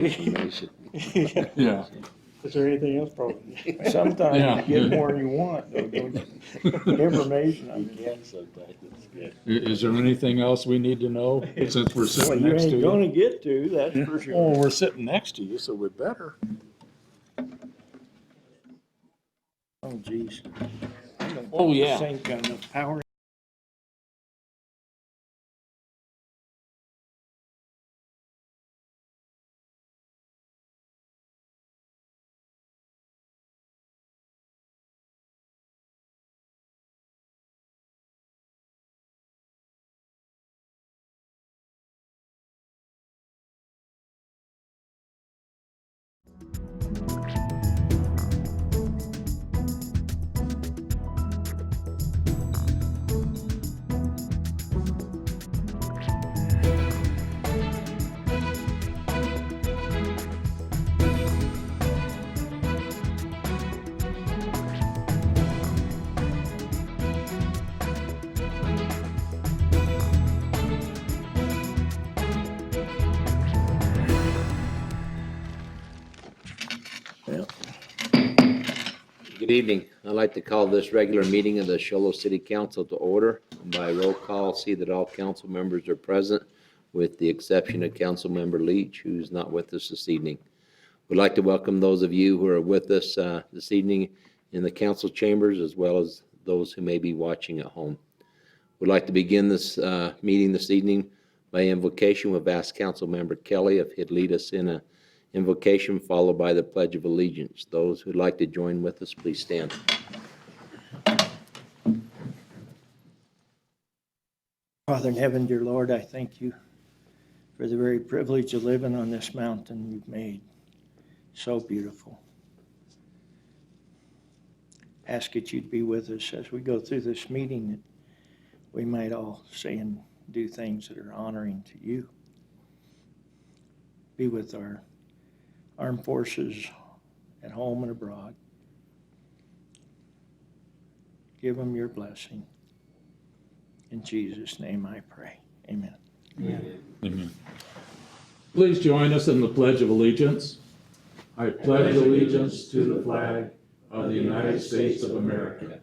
information. Yeah. Is there anything else, probably? Yeah. Sometimes you get more than you want, though, don't you? Information, I You mean. can sometimes, it's good. Is there anything else we need to know since we're Well, sitting you next to ain't you? gonna get to, that's for Oh, sure. we're sitting next to you, so we better. Oh, geez. Oh, yeah. Sync on the power. Good evening. I'd like to call this regular meeting of the Show Low City Council to order. By roll call, see that all council members are present, with the exception of Councilmember Leach, who's not with us this evening. We'd like to welcome those of you who are with us this evening in the council chambers, as well as those who may be watching at home. We'd like to begin this meeting this evening by invocation. We've asked Councilmember Kelly if he'd lead us in a invocation followed by the Pledge of Allegiance. Those who'd like to join with us, please stand. Father in heaven, dear Lord, I thank you for the very privilege of living on this mountain you've made. So beautiful. Ask that you'd be with us as we go through this meeting, that we might all say and do things that are honoring to you. Be with our armed forces at home and abroad. Give them your blessing. In Jesus' name I pray. Amen. Amen. Please join us in the Pledge of Allegiance. I pledge allegiance to the flag of the United States of America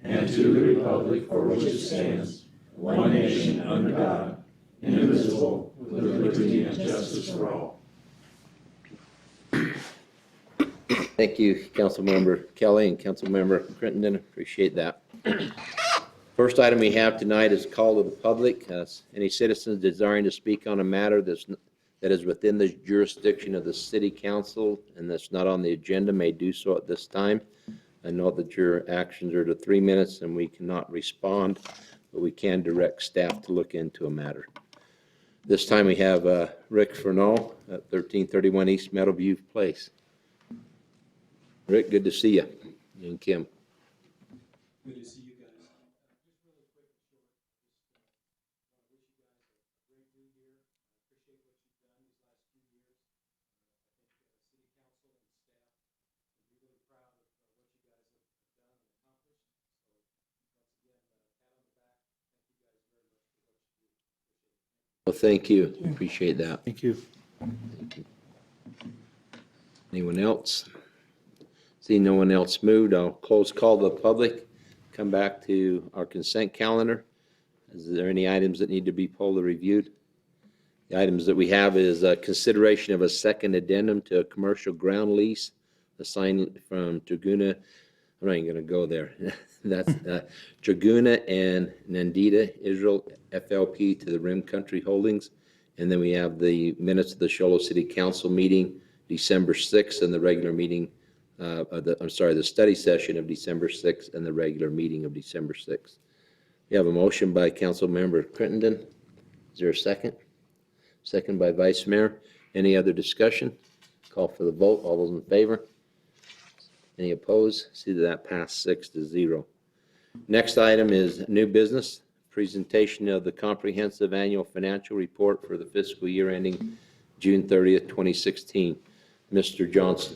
and to the republic for which it stands, one nation under God, indivisible, with liberty and justice for all. Thank you, Councilmember Kelly and Councilmember Crittenden. Appreciate that. First item we have tonight is call to the public. Any citizens desiring to speak on a matter that is within the jurisdiction of the city council and that's not on the agenda may do so at this time. I know that your actions are to 3 minutes and we cannot respond, but we can direct staff to look into a matter. This time we have Rick Furneaux at 1331 East Meadowview Place. Rick, good to see you. You and Kim. Good to see you guys. Just really quick and short, just wish you guys a great new year. Appreciate what you've done these last few years. I think city council and staff will be really proud of what you guys have done and accomplished. So once again, pat on the back. Thank you guys very much for what you do. Appreciate it. Well, thank you. Appreciate that. Thank you. Anyone else? See no one else moved. I'll close call to the public. Come back to our consent calendar. Is there any items that need to be pulled or reviewed? The items that we have is consideration of a second addendum to a commercial ground lease assigned from Traguna. I'm not even going to go there. That's Traguna and Nandita Israel FLP to the Rim Country Holdings. And then we have the minutes of the Show Low City Council meeting, December 6th, and the regular meeting the study session of December 6th and the regular meeting of December 6th. We have a motion by Councilmember Crittenden. Is there a second? Second by Vice Mayor. Any other discussion? Call for the vote. All those in favor? Any opposed? See that passed 6-0. Next item is new business, presentation of the comprehensive annual financial report for the fiscal year ending June 30th, 2016. Mr. Johnson.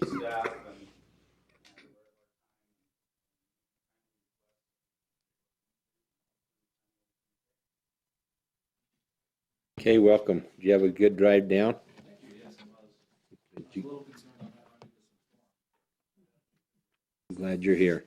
staff and Okay, welcome. Did you have a good drive down? thank you, yes, it was. Did A you- little concerned on that running into some storm. Glad you're here.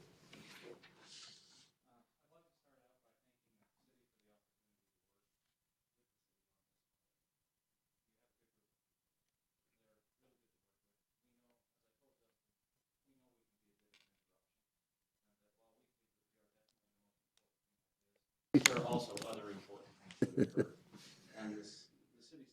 There are also other important things to occur, and the city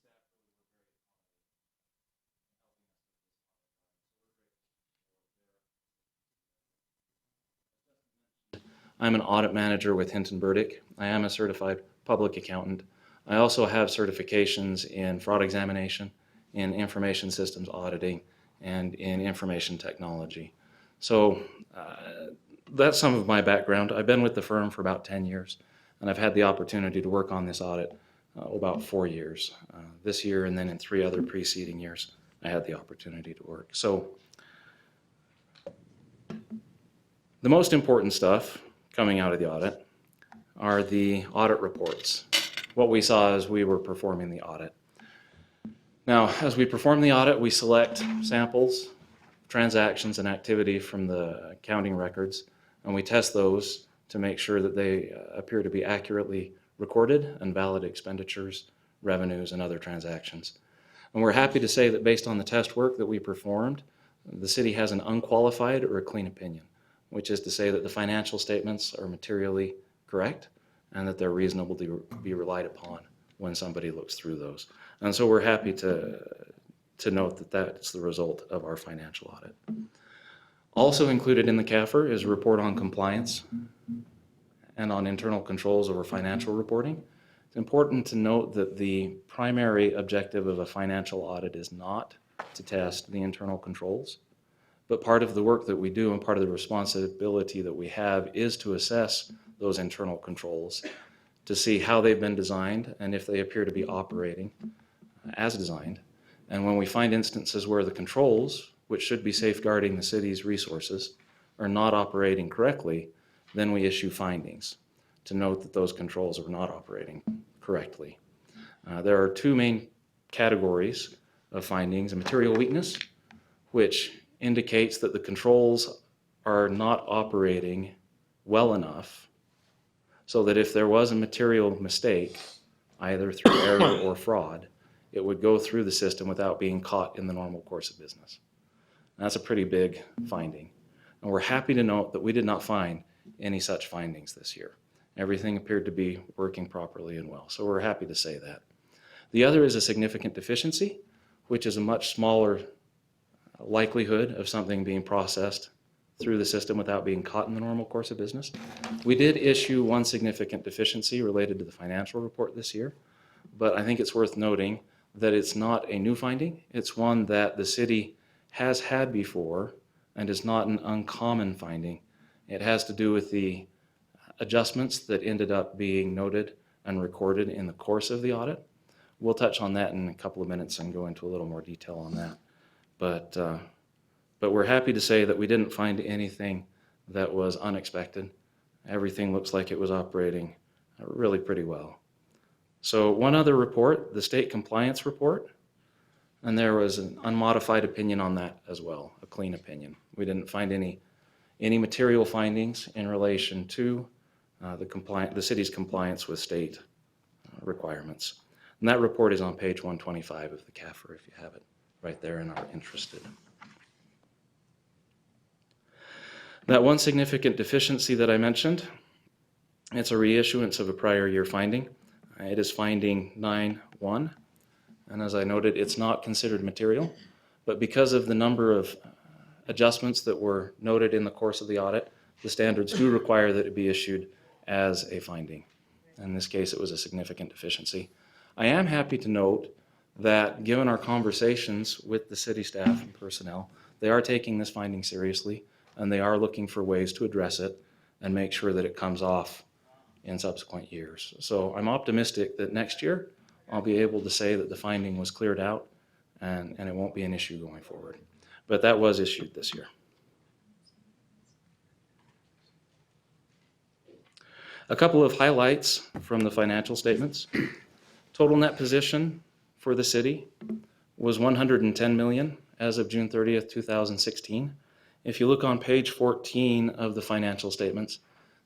staff I'm an audit manager with Hinton Burdick. I am a certified public accountant. I also have certifications in fraud examination, in information systems auditing, and in information technology. So that's some of my background. I've been with the firm for about 10 years, and I've had the opportunity to work on this audit about 4 years. This year and then in 3 other preceding years, I had the opportunity to work. So the most important stuff coming out of the audit are the audit reports, what we saw as we were performing the audit. Now, as we perform the audit, we select samples, transactions, and activity from the accounting records, and we test those to make sure that they appear to be accurately recorded and valid expenditures, revenues, and other transactions. And we're happy to say that based on the test work that we performed, the city has an unqualified or a clean opinion, which is to say that the financial statements are materially correct and that they're reasonable to be relied upon when somebody looks through those. And so we're happy to note that that's the result of our financial audit. Also included in the CAFR is a report on compliance and on internal controls over financial reporting. It's important to note that the primary objective of a financial audit is not to test the internal controls, but part of the work that we do and part of the responsibility that we have is to assess those internal controls to see how they've been designed and if they appear to be operating as designed. And when we find instances where the controls, which should be safeguarding the city's resources, are not operating correctly, then we issue findings to note that those controls are not operating correctly. There are 2 main categories of findings: a material weakness, which indicates that the controls are not operating well enough so that if there was a material mistake, either through error or fraud, it would go through the system without being caught in the normal course of business. And that's a pretty big finding. And we're happy to note that we did not find any such findings this year. Everything appeared to be working properly and well. So we're happy to say that. The other is a significant deficiency, which is a much smaller likelihood of something being processed through the system without being caught in the normal course of business. We did issue 1 significant deficiency related to the financial report this year, but I think it's worth noting that it's not a new finding. It's one that the city has had before and is not an uncommon finding. It has to do with the adjustments that ended up being noted and recorded in the course of the audit. We'll touch on that in a couple of minutes and go into a little more detail on that. But we're happy to say that we didn't find anything that was unexpected. Everything looks like it was operating really pretty well. So one other report, the state compliance report, and there was an unmodified opinion on that as well, a clean opinion. We didn't find any material findings in relation to the city's compliance with state requirements. And that report is on page 125 of the CAFR if you have it right there and are interested. That 1 significant deficiency that I mentioned, it's a reissuance of a prior year finding. It is finding 9.1, and as I noted, it's not considered material, but because of the number of adjustments that were noted in the course of the audit, the standards do require that it be issued as a finding. In this case, it was a significant deficiency. I am happy to note that given our conversations with the city staff and personnel, they are taking this finding seriously, and they are looking for ways to address it and make sure that it comes off in subsequent years. So I'm optimistic that next year I'll be able to say that the finding was cleared out and it won't be an issue going forward. but that was issued this year. A couple of highlights from the financial statements. Total net position for the city was $110 million as of June 30th, 2016. If you look on page 14 of the financial statements,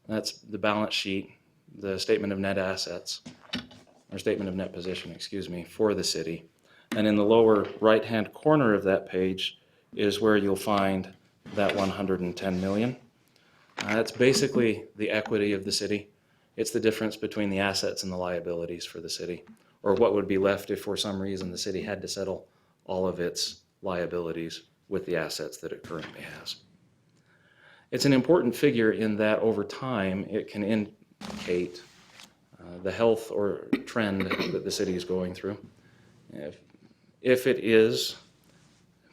that's the balance sheet, the statement of net assets, or statement of net position, excuse me, for the city. And in the lower right-hand corner of that page is where you'll find that $110 million. That's basically the equity of the city. It's the difference between the assets and the liabilities for the city, or what would be left if for some reason the city had to settle all of its liabilities with the assets that it currently has. It's an important figure in that over time it can indicate the health or trend that the city is going through. If it is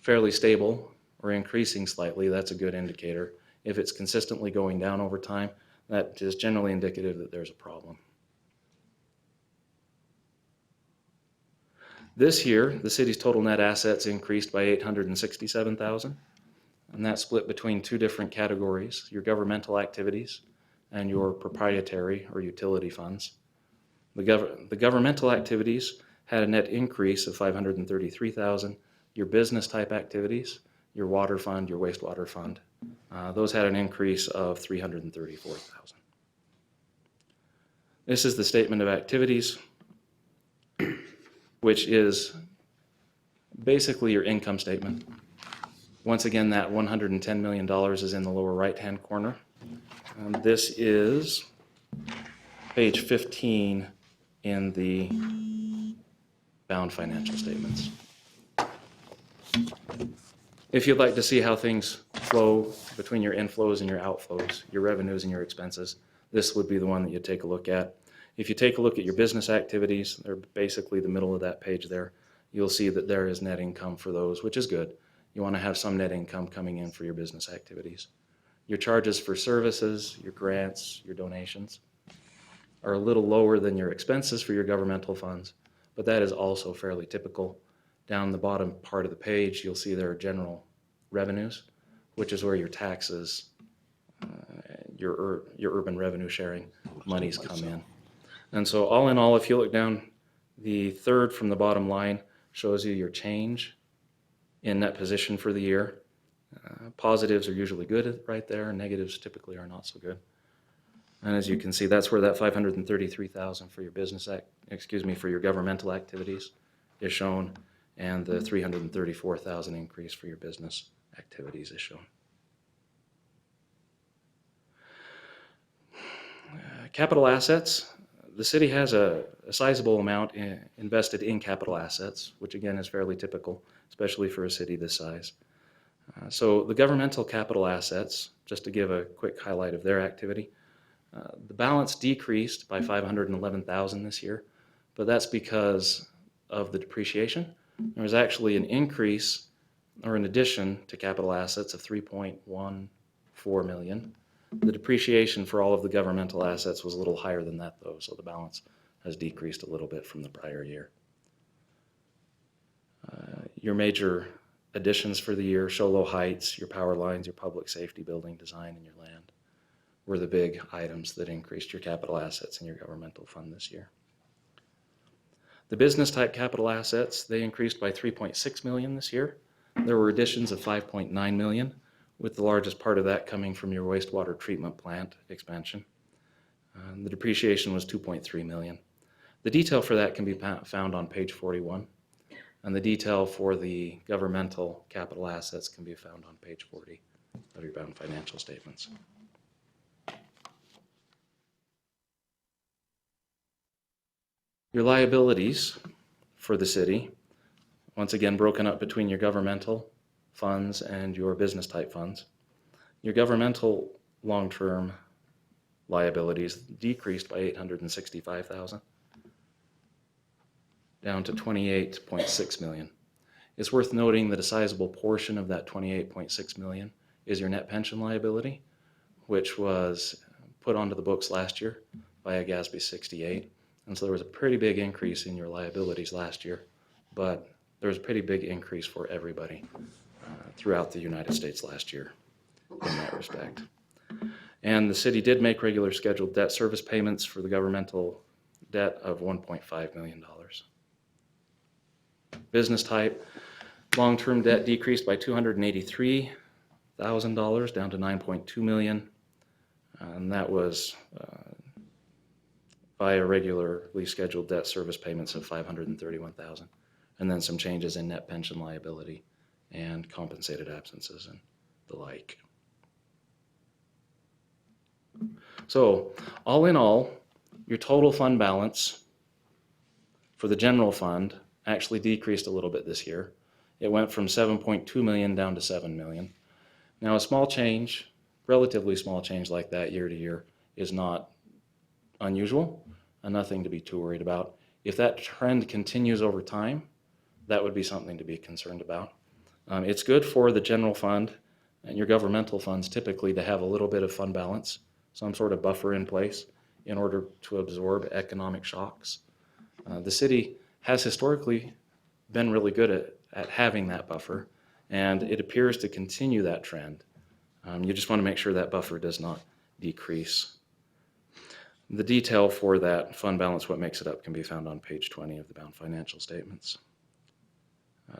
fairly stable or increasing slightly, that's a good indicator. If it's consistently going down over time, that is generally indicative that there's a problem. This year, the city's total net assets increased by $867,000, and that's split between two different categories: your governmental activities and your proprietary or utility funds. The governmental activities had a net increase of $533,000. Your business type activities, your water fund, your wastewater fund, those had an increase of $334,000. This is the statement of activities, which is basically your income statement. Once again, that $110 million is in the lower right-hand corner. This is page 15 in the bound financial statements. If you'd like to see how things flow between your inflows and your outflows, your revenues and your expenses, this would be the one that you'd take a look at. If you take a look at your business activities, they're basically the middle of that page there, you'll see that there is net income for those, which is good. You want to have some net income coming in for your business activities. Your charges for services, your grants, your donations are a little lower than your expenses for your governmental funds, but that is also fairly typical. Down the bottom part of the page, you'll see there are general revenues, which is where your taxes, your urban revenue sharing monies come in. And so all in all, if you look down, the third from the bottom line shows you your change in net position for the year. Positives are usually good right there, and negatives typically are not so good. And as you can see, that's where that $533,000 for your for your governmental activities is shown, and the $334,000 increase for your business activities is shown. Capital assets. The city has a sizable amount invested in capital assets, which again is fairly typical, especially for a city this size. So the governmental capital assets, just to give a quick highlight of their activity, the balance decreased by $511,000 this year, but that's because of the depreciation. There was actually an increase or an addition to capital assets of $3.14 million. The depreciation for all of the governmental assets was a little higher than that though, so the balance has decreased a little bit from the prior year. Your major additions for the year: Show-Low Heights, your power lines, your public safety building design, and your land were the big items that increased your capital assets in your governmental fund this year. The business type capital assets, they increased by $3.6 million this year. There were additions of $5.9 million, with the largest part of that coming from your wastewater treatment plant expansion. The depreciation was $2.3 million. The detail for that can be found on page 41, and the detail for the governmental capital assets can be found on page 40 of your bound financial statements. Your liabilities for the city, once again broken up between your governmental funds and your business type funds. Your governmental long-term liabilities decreased by $865,000 down to $28.6 million. It's worth noting that a sizable portion of that $28.6 million is your net pension liability, which was put onto the books last year by a GASB 68. And so there was a pretty big increase in your liabilities last year, but there was a pretty big increase for everybody. throughout the United States last year in that respect. And the city did make regular scheduled debt service payments for the governmental debt of $1.5 million. Business type, long-term debt decreased by $283,000 down to $9.2 million. And that was via regularly scheduled debt service payments of $531,000. And then some changes in net pension liability and compensated absences and the like. So all in all, your total fund balance for the general fund actually decreased a little bit this year. It went from 7.2 million down to 7 million. Now a small change, relatively small change like that year to year is not unusual and nothing to be too worried about. If that trend continues over time, that would be something to be concerned about. It's good for the general fund and your governmental funds typically to have a little bit of fund balance, some sort of buffer in place in order to absorb economic shocks. The city has historically been really good at having that buffer, and it appears to continue that trend. You just want to make sure that buffer does not decrease. The detail for that fund balance, what makes it up, can be found on page 20 of the bound financial statements.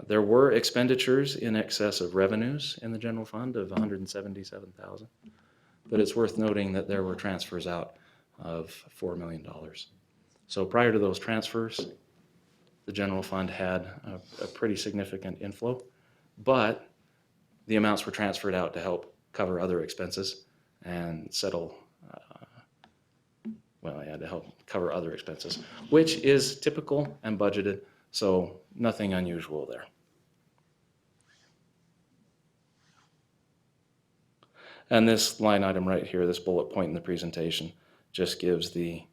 There were expenditures in excess of revenues in the general fund of $177,000, but it's worth noting that there were transfers out of $4 million. So prior to those transfers, the general fund had a pretty significant inflow, but the amounts were transferred out to help cover other expenses and settle, to help cover other expenses, which is typical and budgeted, so nothing unusual there. And this line item right here, this bullet point in the presentation, just gives the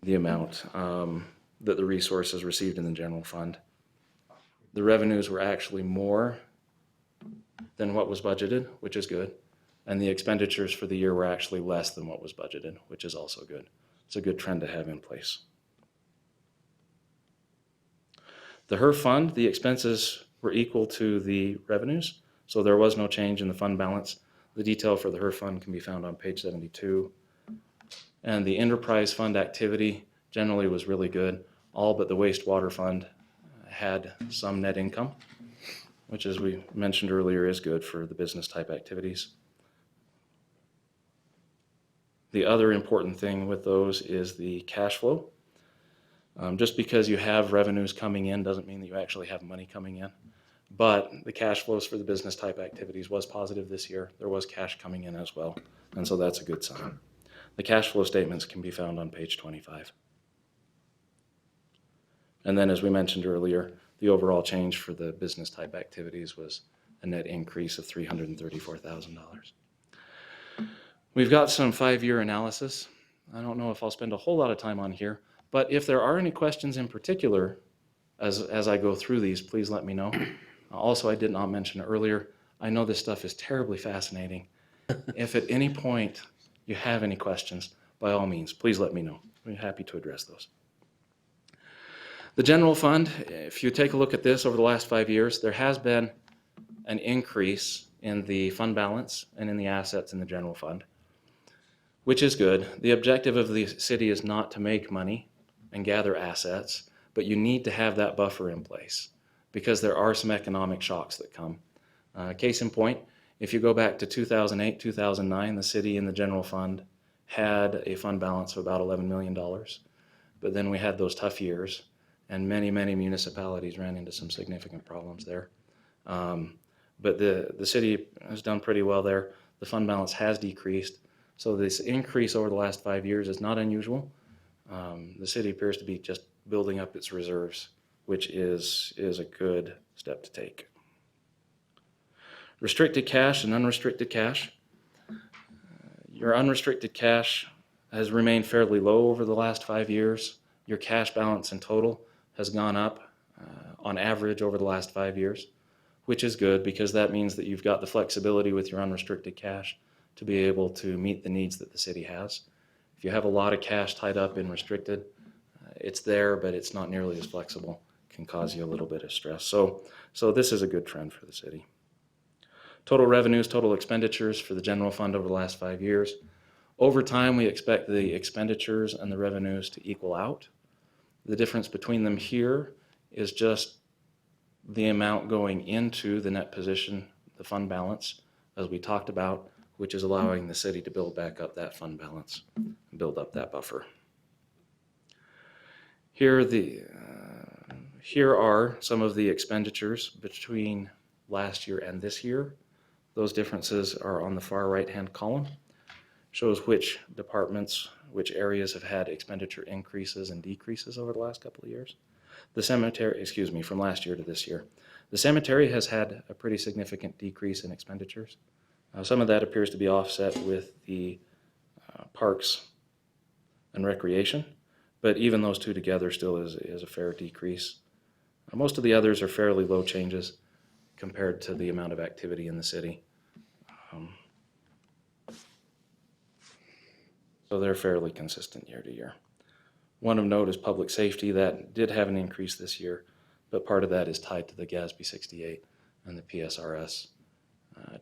amount that the resources received in the general fund. The revenues were actually more than what was budgeted, which is good. And the expenditures for the year were actually less than what was budgeted, which is also good. It's a good trend to have in place. The HERF fund, the expenses were equal to the revenues, so there was no change in the fund balance. The detail for the HERF fund can be found on page 72. And the enterprise fund activity generally was really good. All but the wastewater fund had some net income, which, as we mentioned earlier, is good for the business type activities. The other important thing with those is the cash flow. Just because you have revenues coming in doesn't mean that you actually have money coming in. But the cash flows for the business type activities was positive this year. There was cash coming in as well, and so that's a good sign. The cash flow statements can be found on page 25. And then, as we mentioned earlier, the overall change for the business type activities was a net increase of $334,000. We've got some 5-year analysis. I don't know if I'll spend a whole lot of time on here, but if there are any questions in particular as I go through these, please let me know. Also, I did not mention earlier, I know this stuff is terribly fascinating. If at any point you have any questions, by all means, please let me know. I'll be happy to address those. The general fund, if you take a look at this over the last 5 years, there has been an increase in the fund balance and in the assets in the general fund, which is good. The objective of the city is not to make money and gather assets, but you need to have that buffer in place because there are some economic shocks that come. Case in point, if you go back to 2008, 2009, the city in the general fund had a fund balance of about $11 million, but then we had those tough years and many, many municipalities ran into some significant problems there. But the city has done pretty well there. The fund balance has decreased. So this increase over the last 5 years is not unusual. The city appears to be just building up its reserves, which is a good step to take. Restricted cash and unrestricted cash. Your unrestricted cash has remained fairly low over the last 5 years. Your cash balance in total has gone up on average over the last 5 years, which is good because that means that you've got the flexibility with your unrestricted cash to be able to meet the needs that the city has. If you have a lot of cash tied up in restricted, it's there, but it's not nearly as flexible. It can cause you a little bit of stress. So this is a good trend for the city. Total revenues, total expenditures for the general fund over the last 5 years. Over time, we expect the expenditures and the revenues to equal out. The difference between them here is just the amount going into the net position, the fund balance, as we talked about, which is allowing the city to build back up that fund balance and build up that buffer. Here are some of the expenditures between last year and this year. Those differences are on the far right-hand column. Shows which departments, which areas have had expenditure increases and decreases over the last couple of years. The cemetery, from last year to this year. The cemetery has had a pretty significant decrease in expenditures. Some of that appears to be offset with the parks and recreation, but even those two together still is a fair decrease. Most of the others are fairly low changes compared to the amount of activity in the city. So they're fairly consistent year to year. One of note is public safety. That did have an increase this year, but part of that is tied to the GASB 68 and the PSRS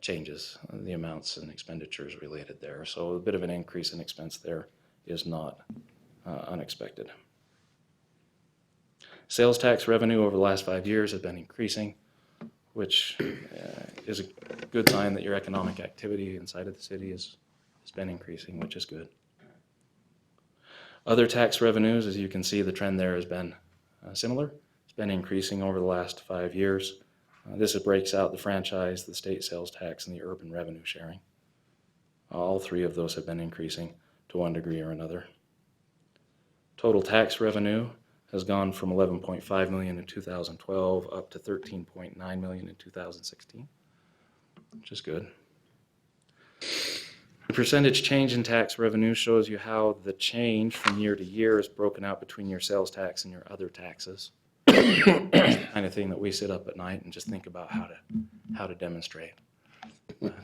changes, the amounts and expenditures related there. So a bit of an increase in expense there is not unexpected. Sales tax revenue over the last 5 years has been increasing, which is a good sign that your economic activity inside of the city has been increasing, which is good. Other tax revenues, as you can see, the trend there has been similar. It's been increasing over the last 5 years. This breaks out the franchise, the state sales tax, and the urban revenue sharing. All three of those have been increasing to one degree or another. Total tax revenue has gone from $11.5 million in 2012 up to $13.9 million in 2016, which is good. The percentage change in tax revenue shows you how the change from year to year is broken out between your sales tax and your other taxes. It's the kind of thing that we sit up at night and just think about how to demonstrate. But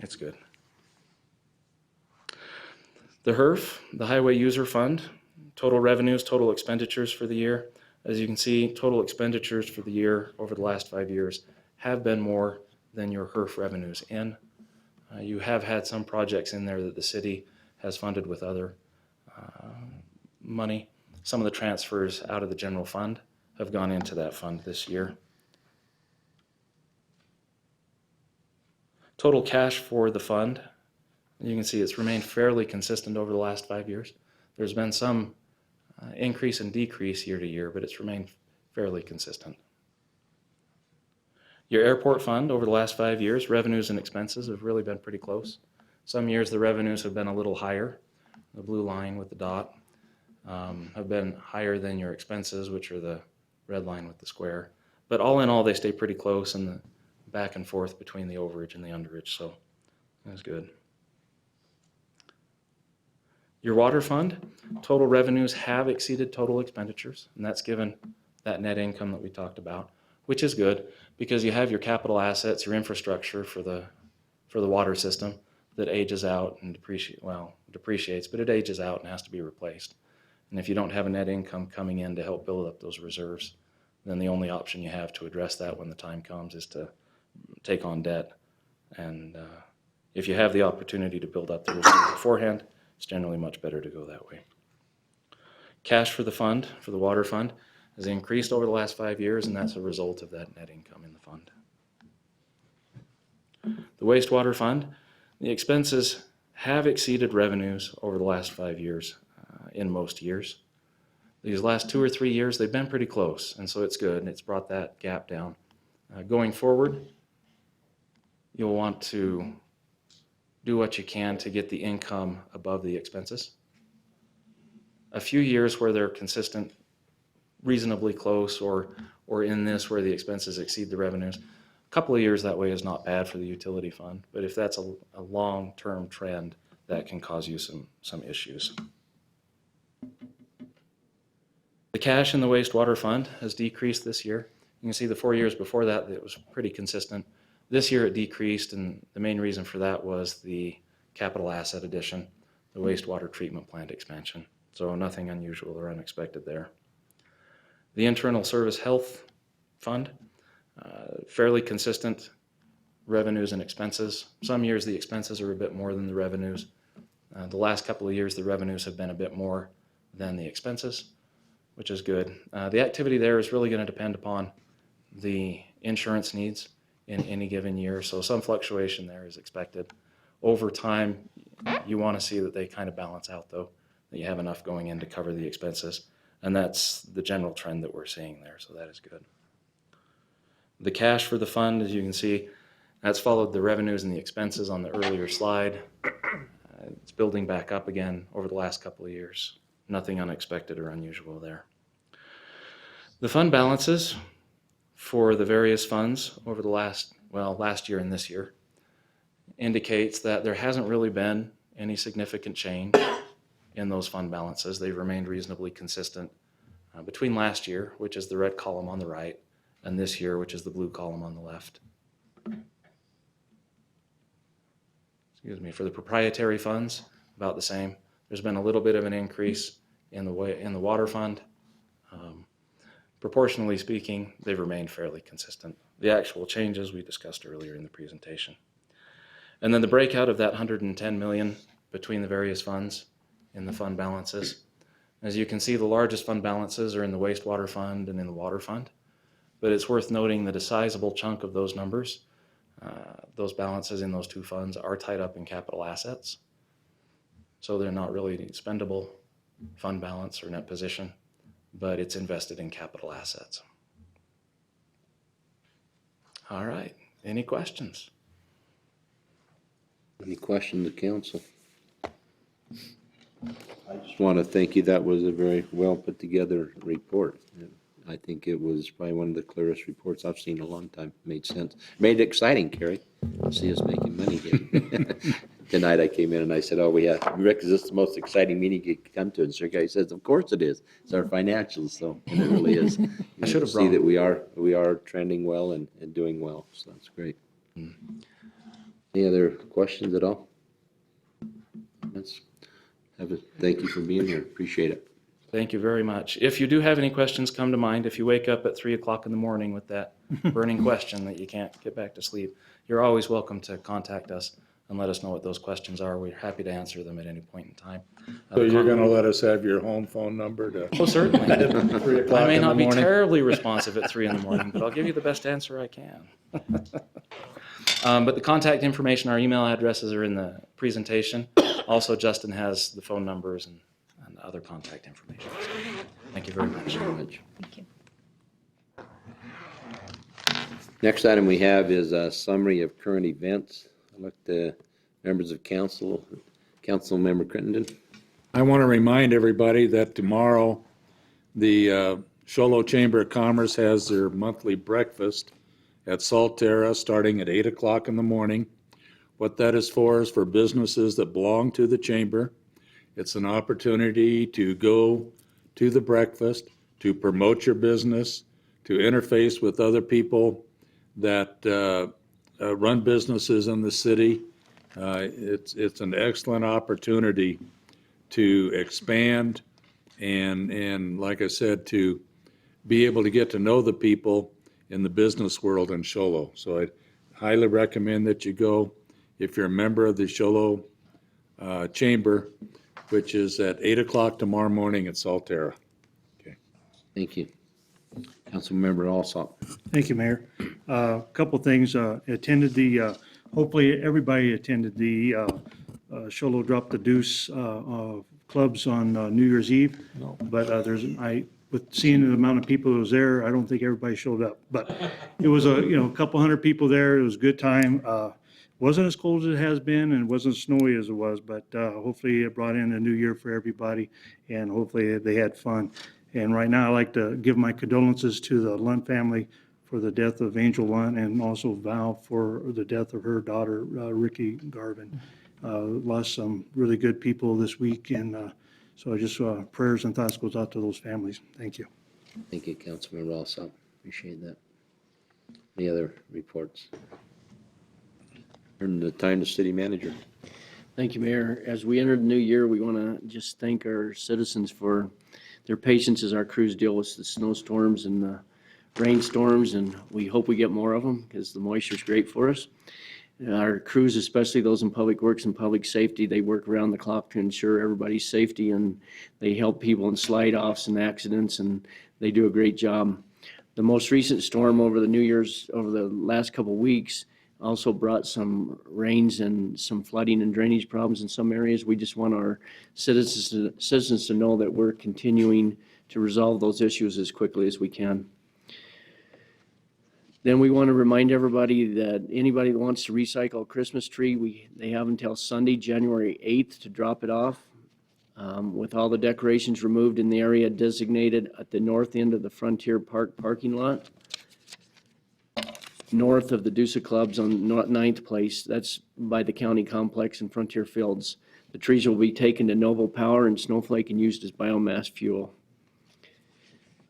it's good. The HURF, the Highway User Fund, total revenues, total expenditures for the year. As you can see, total expenditures for the year over the last 5 years have been more than your HURF revenues in. You have had some projects in there that the city has funded with other money. Some of the transfers out of the general fund have gone into that fund this year. Total cash for the fund, you can see it's remained fairly consistent over the last 5 years. There's been some increase and decrease year to year, but it's remained fairly consistent. Your airport fund over the last 5 years, revenues and expenses have really been pretty close. Some years the revenues have been a little higher. The blue line with the dot have been higher than your expenses, which are the red line with the square. But all in all, they stay pretty close in the back and forth between the overage and the underage, so that's good. Your water fund, total revenues have exceeded total expenditures, and that's given that net income that we talked about, which is good because you have your capital assets, your infrastructure for the water system that ages out and depreciates, but it ages out and has to be replaced. And if you don't have a net income coming in to help build up those reserves, then the only option you have to address that when the time comes is to take on debt. And if you have the opportunity to build up the reserve beforehand, it's generally much better to go that way. Cash for the fund, for the water fund, has increased over the last 5 years, and that's a result of that net income in the fund. The wastewater fund, the expenses have exceeded revenues over the last 5 years in most years. These last 2 or 3 years, they've been pretty close, and so it's good, and it's brought that gap down. Going forward, you'll want to do what you can to get the income above the expenses. A few years where they're consistent, reasonably close, or in this where the expenses exceed the revenues. A couple of years that way is not bad for the utility fund, but if that's a long-term trend, that can cause you some issues. The cash in the wastewater fund has decreased this year. You can see the 4 years before that, it was pretty consistent. This year it decreased, and the main reason for that was the capital asset addition, the wastewater treatment plant expansion. So nothing unusual or unexpected there. The Internal Service Health Fund, fairly consistent revenues and expenses. Some years the expenses are a bit more than the revenues. The last couple of years the revenues have been a bit more than the expenses, which is good. The activity there is really going to depend upon the insurance needs in any given year, so some fluctuation there is expected. Over time, you want to see that they kind of balance out, though, that you have enough going in to cover the expenses, and that's the general trend that we're seeing there, so that is good. The cash for the fund, as you can see, that's followed the revenues and the expenses on the earlier slide. It's building back up again over the last couple of years. Nothing unexpected or unusual there. The fund balances for the various funds over the last year and this year indicates that there hasn't really been any significant change in those fund balances. They've remained reasonably consistent between last year, which is the red column on the right, and this year, which is the blue column on the left. Excuse me. For the proprietary funds, about the same. There's been a little bit of an increase in the water fund. Proportionally speaking, they've remained fairly consistent. The actual changes we discussed earlier in the presentation. And then the breakout of that $110 million between the various funds in the fund balances. As you can see, the largest fund balances are in the wastewater fund and in the water fund. But it's worth noting that a sizable chunk of those numbers, those balances in those two funds, are tied up in capital assets. So they're not really an expendable fund balance or net position, but it's invested in capital assets. All right, any questions? Any questions of council? I just want to thank you. That was a very well put together report. I think it was probably one of the clearest reports I've seen in a long time. Made sense. Made it exciting, Kerry. See us making money here. Tonight I came in and I said, "Oh, Rick, is this the most exciting meeting you could come to?" And Sir Guy says, "Of course it is. It's our financials." So, and it really is. I should have see brought that we are trending well and doing well. So that's great. Any other questions at all? Thank you for being here. Appreciate it. Thank you very much. If you do have any questions come to mind, if you wake up at 3 o'clock in the morning with that burning question that you can't get back to sleep, you're always welcome to contact us and let us know what those questions are. We're happy to answer them at any point in time. So you're going to let us have your home phone number to Oh, certainly. 3 o'clock I may in the not be morning? terribly responsive at 3 in the morning, but I'll give you the best answer I can. But the contact information, our email addresses are in the presentation. Also, Justin has the phone numbers and other contact information. So, thank you very much. Thank you. Next item we have is a summary of current events. I'd like the members of council, Councilmember Crittenden. I want to remind everybody that tomorrow, the Show Low Chamber of Commerce has their monthly breakfast at Salterra, starting at 8 o'clock in the morning. What that is for businesses that belong to the chamber. It's an opportunity to go to the breakfast, to promote your business, to interface with other people that run businesses in the city. It's an excellent opportunity to expand and like I said, to be able to get to know the people in the business world in Show Low. So I highly recommend that you go. If you're a member of the Show Low Chamber, which is at 8 o'clock tomorrow morning at Salterra. Thank you. Councilmember Alsop. Thank you, Mayor. A couple things. Attended hopefully everybody attended the Show Low Drop the Deuce clubs on New Year's Eve. No. But with seeing the amount of people that was there, I don't think everybody showed up. But it was a couple hundred people there. It was a good time. Wasn't as cold as it has been and wasn't as snowy as it was, but hopefully it brought in a new year for everybody and hopefully they had fun. And right now I'd like to give my condolences to the Lunt family for the death of Angel Lunt and also Val for the death of her daughter, Ricky Garvin. Lost some really good people this week and so just prayers and thoughts goes out to those families. Thank you. Thank you, Councilmember Alsop. Appreciate that. Any other reports? Turn the time to city manager. Thank you, Mayor. As we enter the new year, we want to just thank our citizens for their patience as our crews deal with the snowstorms and the rainstorms, and we hope we get more of them because the moisture's great for us. Our crews, especially those in public works and public safety, they work around the clock to ensure everybody's safety, and they help people in slide-offs and accidents, and they do a great job. The most recent storm over the last couple of weeks also brought some rains and some flooding and drainage problems in some areas. We just want our citizens to know that we're continuing to resolve those issues as quickly as we can. Then we want to remind everybody that anybody that wants to recycle a Christmas tree, they have until Sunday, January 8th to drop it off. With all the decorations removed in the area designated at the north end of the Frontier Park parking lot, north of the Deusa Clubs on 9th Place, that's by the county complex and Frontier Fields. The trees will be taken to Novo Power and Snowflake and used as biomass fuel.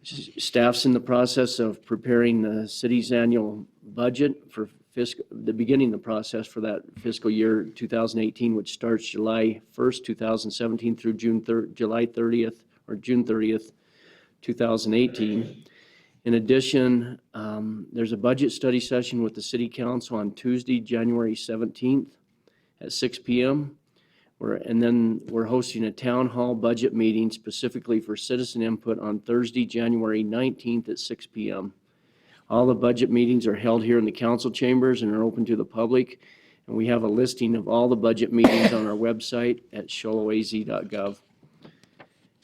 Staff's in the process of preparing the city's annual budget for beginning the process for that fiscal year 2018, which starts July 1st, 2017 through June 30th, 2018. In addition, there's a budget study session with the City Council on Tuesday, January 17th at 6 p.m. And then we're hosting a town hall budget meeting specifically for citizen input on Thursday, January 19th at 6 p.m. All the budget meetings are held here in the council chambers and are open to the public. And we have a listing of all the budget meetings on our website at sholoaz.gov.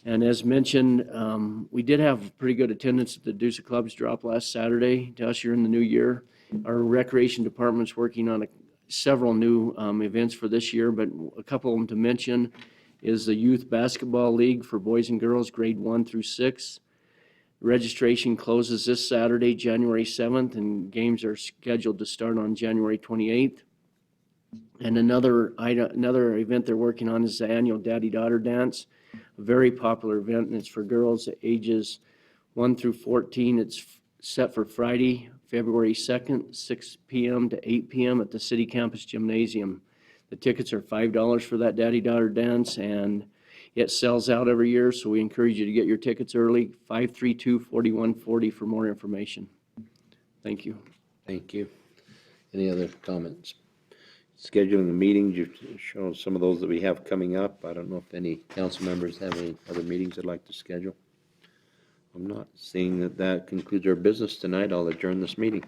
And as mentioned, we did have pretty good attendance at the Deusa Clubs drop last Saturday to usher in the new year. Our recreation department's working on several new events for this year, but a couple of them to mention is the Youth Basketball League for boys and girls, grade 1 through 6. Registration closes this Saturday, January 7th, and games are scheduled to start on January 28th. And another event they're working on is the annual Daddy-Daughter Dance, a very popular event, and it's for girls ages 1 through 14. It's set for Friday, February 2nd, 6 p.m. to 8 p.m. at the City Campus Gymnasium. The tickets are $5 for that Daddy-Daughter Dance, and it sells out every year, so we encourage you to get your tickets early, 532-4140 for more information. Thank you. Thank you. Any other comments? Scheduling the meetings, you've shown some of those that we have coming up. I don't know if any council members have any other meetings they'd like to schedule. I'm not seeing that concludes our business tonight. I'll adjourn this meeting.